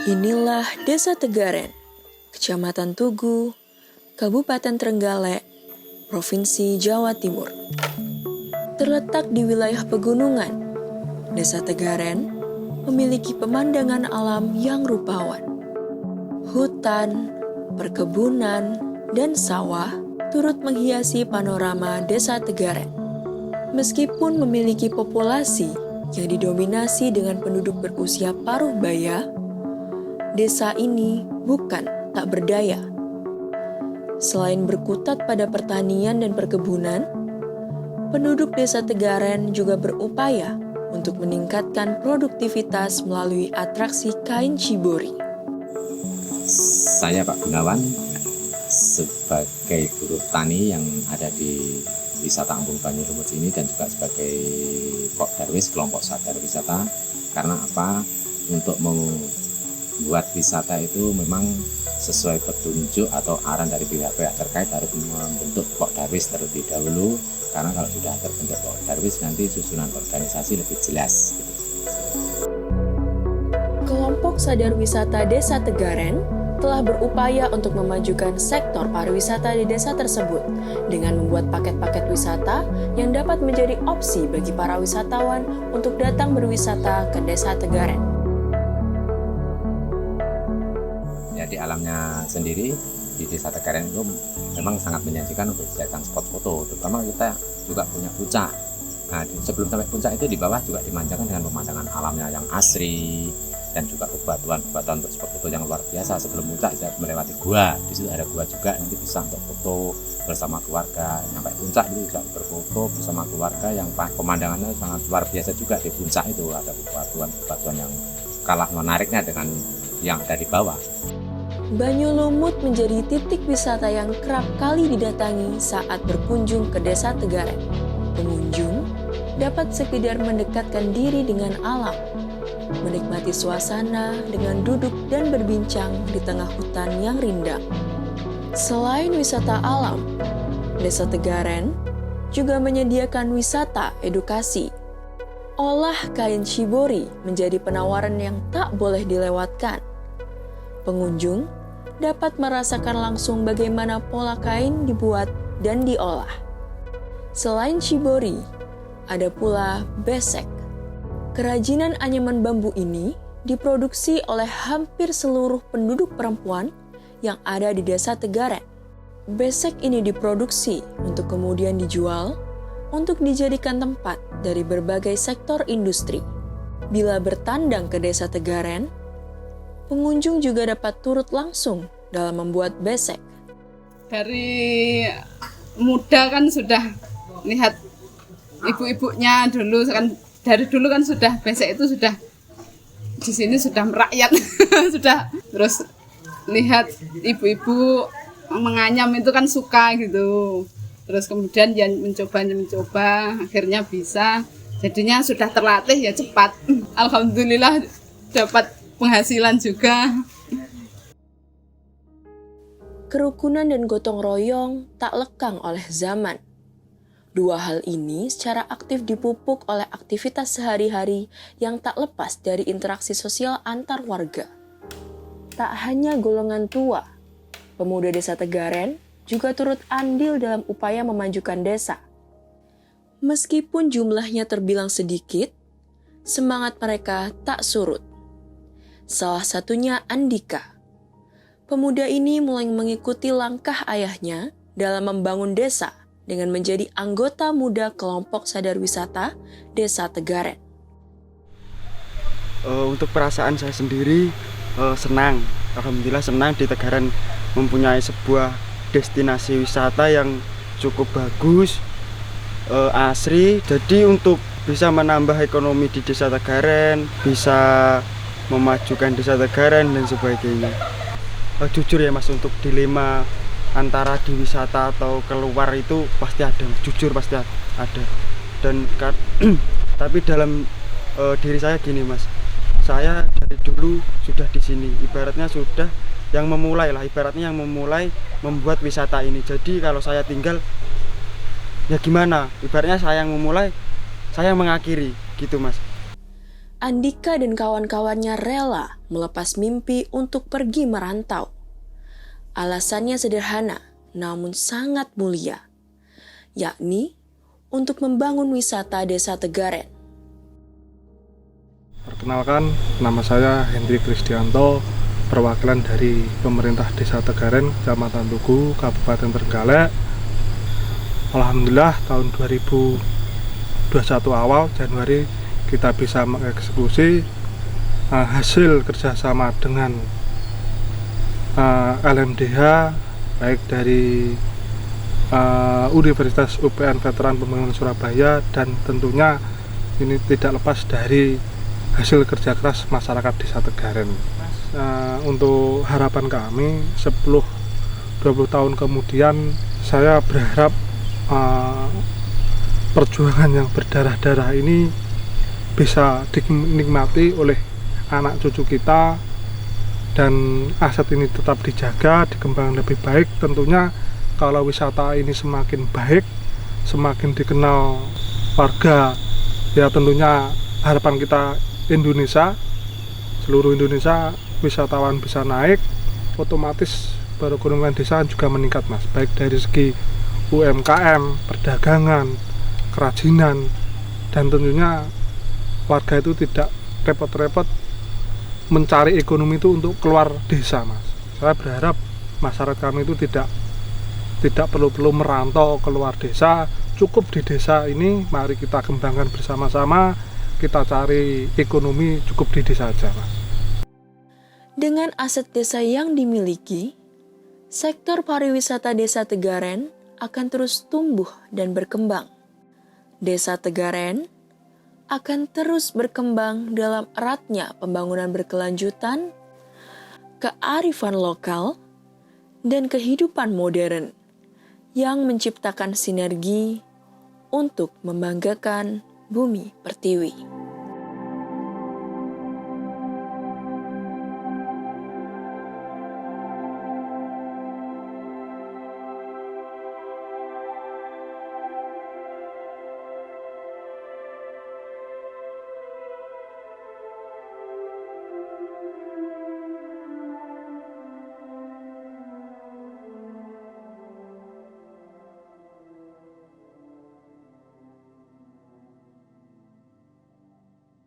Inilah Desa Tegaren, Kecamatan Tugu, Kabupaten Trenggalek, Provinsi Jawa Timur. Terletak di wilayah pegunungan, Desa Tegaren memiliki pemandangan alam yang rupawan. Hutan, perkebunan, dan sawah turut menghiasi panorama Desa Tegaren. Meskipun memiliki populasi yang didominasi dengan penduduk berusia paruh baya, desa ini bukan tak berdaya. Selain berkutat pada pertanian dan perkebunan, penduduk Desa Tegaren juga berupaya untuk meningkatkan produktivitas melalui atraksi kain cibori. Saya Pak Gunawan sebagai buruh tani yang ada di wisata Ampung Banyulumut ini dan juga sebagai Pokdarwis kelompok sadar wisata. Karena apa? Untuk membuat wisata itu memang sesuai petunjuk atau arahan dari pihak-pihak terkait harus membentuk Pokdarwis terlebih dahulu. Karena kalau sudah terbentuk Pokdarwis nanti susunan organisasi lebih jelas. Kelompok Sadar Wisata Desa Tegaren telah berupaya untuk memajukan sektor pariwisata di desa tersebut dengan membuat paket-paket wisata yang dapat menjadi opsi bagi para wisatawan untuk datang berwisata ke Desa Tegaren. Ya, di alamnya sendiri di Desa Tegaren itu memang sangat menjanjikan untuk dijadikan spot foto, terutama kita juga punya puncak. Nah, sebelum sampai puncak itu di bawah juga dimanjakan dengan pemandangan alamnya yang asri dan juga bebatuan untuk spot foto yang luar biasa. Sebelum puncak saya melewati gua, di situ ada gua juga, nanti bisa untuk foto bersama keluarga. Sampai puncak itu bisa berfoto bersama keluarga yang pemandangannya sangat luar biasa juga. Di puncak itu ada bebatuan yang kalah menariknya dengan yang ada di bawah. Banyulumut menjadi titik wisata yang kerap kali didatangi saat berkunjung ke Desa Tegaren. Pengunjung dapat sekedar mendekatkan diri dengan alam, menikmati suasana dengan duduk dan berbincang di tengah hutan yang rindang. Selain wisata alam, Desa Tegaren juga menyediakan wisata edukasi. Olah kain cibori menjadi penawaran yang tak boleh dilewatkan. Pengunjung dapat merasakan langsung bagaimana pola kain dibuat dan diolah. Selain cibori, ada pula besek. Kerajinan anyaman bambu ini diproduksi oleh hampir seluruh penduduk perempuan yang ada di Desa Tegaren. Besek ini diproduksi untuk kemudian dijual untuk dijadikan tempat dari berbagai sektor industri. Bila bertandang ke Desa Tegaren, pengunjung juga dapat turut langsung dalam membuat besek. Dari muda kan sudah lihat ibu-ibunya dulu kan, dari dulu kan sudah besek itu sudah di sini sudah merakyat sudah, terus lihat ibu-ibu menganyam itu kan suka gitu, terus kemudian dia mencoba akhirnya bisa, jadinya sudah terlatih ya cepat. Alhamdulillah dapat penghasilan juga. Kerukunan dan gotong royong tak lekang oleh zaman. Dua hal ini secara aktif dipupuk oleh aktivitas sehari-hari yang tak lepas dari interaksi sosial antar warga. Tak hanya golongan tua, pemuda Desa Tegaren juga turut andil dalam upaya memajukan desa. Meskipun jumlahnya terbilang sedikit, semangat mereka tak surut. Salah satunya Andika. Pemuda ini mulai mengikuti langkah ayahnya dalam membangun desa dengan menjadi anggota muda kelompok sadar wisata Desa Tegaren. Untuk perasaan saya sendiri senang. Alhamdulillah senang di Tegaren mempunyai sebuah destinasi wisata yang cukup bagus, asri. Jadi untuk bisa menambah ekonomi di Desa Tegaren, bisa memajukan Desa Tegaren dan sebagainya. Jujur ya Mas, untuk dilema antara di wisata atau keluar itu pasti ada, jujur pasti ada. Dan tapi dalam diri saya gini Mas, saya dari dulu sudah di sini, ibaratnya sudah yang memulai lah, ibaratnya yang memulai membuat wisata ini. Jadi kalau saya tinggal ya gimana, ibaratnya saya yang memulai, saya yang mengakhiri gitu Mas. Andika dan kawan-kawannya rela melepas mimpi untuk pergi merantau. Alasannya sederhana, namun sangat mulia, yakni untuk membangun wisata Desa Tegaren. Perkenalkan, nama saya Hendri Kristianto, perwakilan dari pemerintah Desa Tegaren, Kecamatan Tugu, Kabupaten Trenggalek. Alhamdulillah tahun 2021 awal Januari kita bisa mengeksekusi hasil kerjasama dengan LMDH, baik dari Universitas UPN Veteran Pembangunan Surabaya, dan tentunya ini tidak lepas dari hasil kerja keras masyarakat Desa Tegaren. Untuk harapan kami 10-20 tahun kemudian, saya berharap perjuangan yang berdarah-darah ini bisa dinikmati oleh anak cucu kita, dan aset ini tetap dijaga, dikembangkan lebih baik. Tentunya kalau wisata ini semakin baik, semakin dikenal warga, ya tentunya harapan kita Indonesia, seluruh Indonesia, wisatawan bisa naik, otomatis perekonomian desa juga meningkat, Mas, baik dari segi UMKM, perdagangan, kerajinan, dan tentunya warga itu tidak repot-repot mencari ekonomi itu untuk keluar desa, Mas. Saya berharap masyarakat kami itu tidak perlu merantau keluar desa, cukup di desa ini, mari kita kembangkan bersama-sama, kita cari ekonomi cukup di desa saja, Mas. Dengan aset desa yang dimiliki, sektor pariwisata Desa Tegaren akan terus tumbuh dan berkembang. Desa Tegaren akan terus berkembang dalam eratnya pembangunan berkelanjutan, kearifan lokal, dan kehidupan modern yang menciptakan sinergi untuk membanggakan Bumi Pertiwi.